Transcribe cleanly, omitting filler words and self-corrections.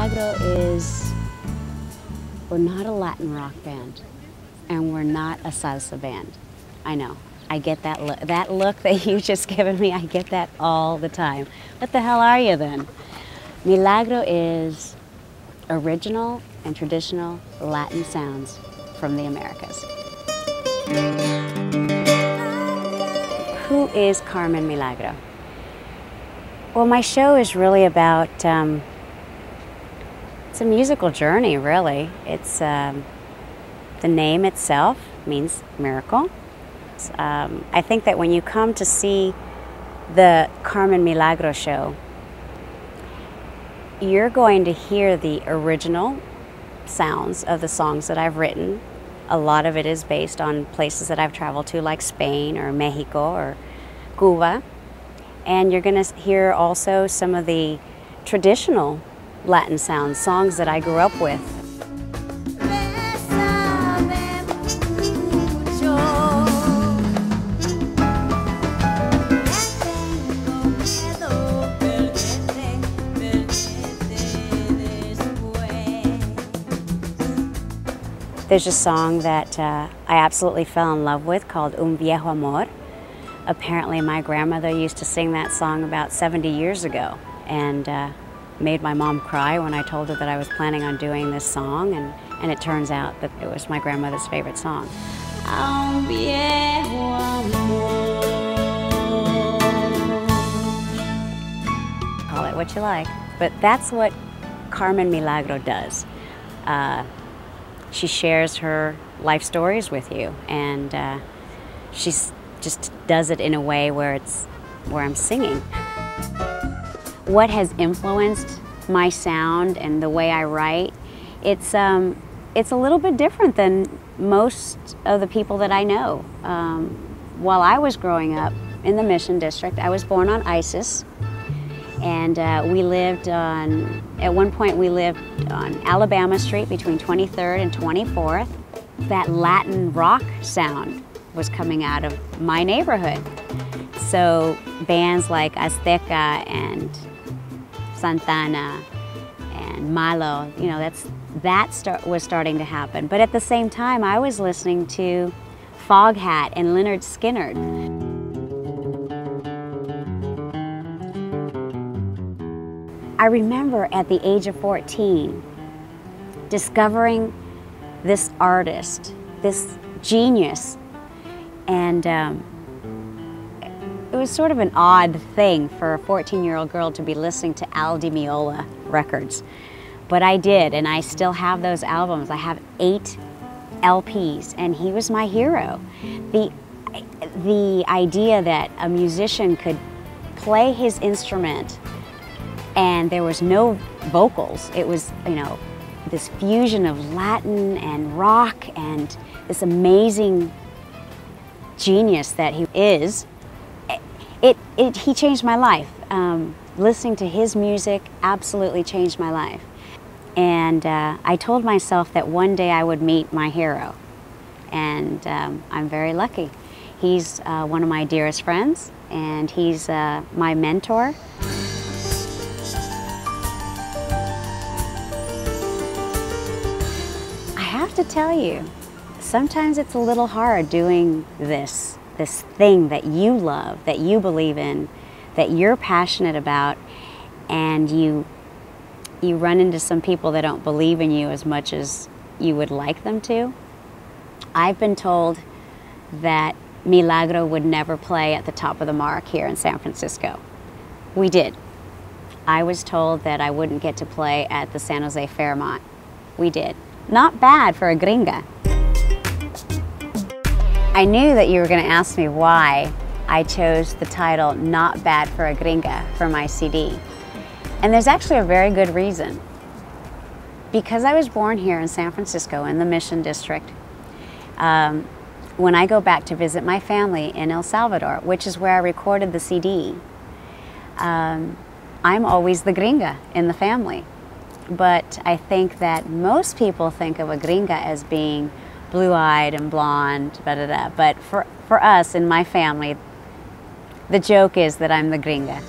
Milagro is, we're not a Latin rock band, and we're not a salsa band. I know, I get that look that you've just given me, I get that all the time. What the hell are you then? Milagro is original and traditional Latin sounds from the Americas. Who is Carmen Milagro? Well, my show is really about, it's a musical journey, really. It's, the name itself means miracle. I think that when you come to see the Carmen Milagro show, you're going to hear the original sounds of the songs that I've written. A lot of it is based on places that I've traveled to, like Spain or Mexico or Cuba. And you're going to hear also some of the traditional Latin sounds, songs that I grew up with. There's a song that I absolutely fell in love with called Un Viejo Amor. Apparently my grandmother used to sing that song about 70 years ago and made my mom cry when I told her that I was planning on doing this song, and it turns out that it was my grandmother's favorite song. Un viejo amor. Call it what you like, but that's what Carmen Milagro does. She shares her life stories with you, and she just does it in a way where I'm singing. What has influenced my sound and the way I write? It's a little bit different than most of the people that I know. While I was growing up in the Mission District, I was born on Isis. And we lived on, at one point we lived on Alabama Street between 23rd and 24th. That Latin rock sound was coming out of my neighborhood. So bands like Azteca and Santana and Malo, you know, was starting to happen. But at the same time, I was listening to Foghat and Lynyrd Skynyrd. I remember at the age of 14 discovering this artist, this genius, and it was sort of an odd thing for a 14-year-old girl to be listening to DiMeola records. But I did, and I still have those albums. I have 8 LPs, and he was my hero. The idea that a musician could play his instrument and there was no vocals. It was, you know, this fusion of Latin and rock and this amazing genius that he is. He changed my life. Listening to his music absolutely changed my life. And I told myself that one day I would meet my hero. And I'm very lucky. He's one of my dearest friends, and he's my mentor. I have to tell you, sometimes it's a little hard doing this thing that you love, that you believe in, that you're passionate about, and you run into some people that don't believe in you as much as you would like them to. I've been told that Milagro would never play at the top of the mark here in San Francisco. We did. I was told that I wouldn't get to play at the San Jose Fairmont. We did. Not bad for a gringa. I knew that you were going to ask me why I chose the title Not Bad for a Gringa for my CD. And there's actually a very good reason. Because I was born here in San Francisco in the Mission District, when I go back to visit my family in El Salvador, which is where I recorded the CD, I'm always the gringa in the family. But I think that most people think of a gringa as being blue-eyed and blonde, but for us in my family, the joke is that I'm the gringa.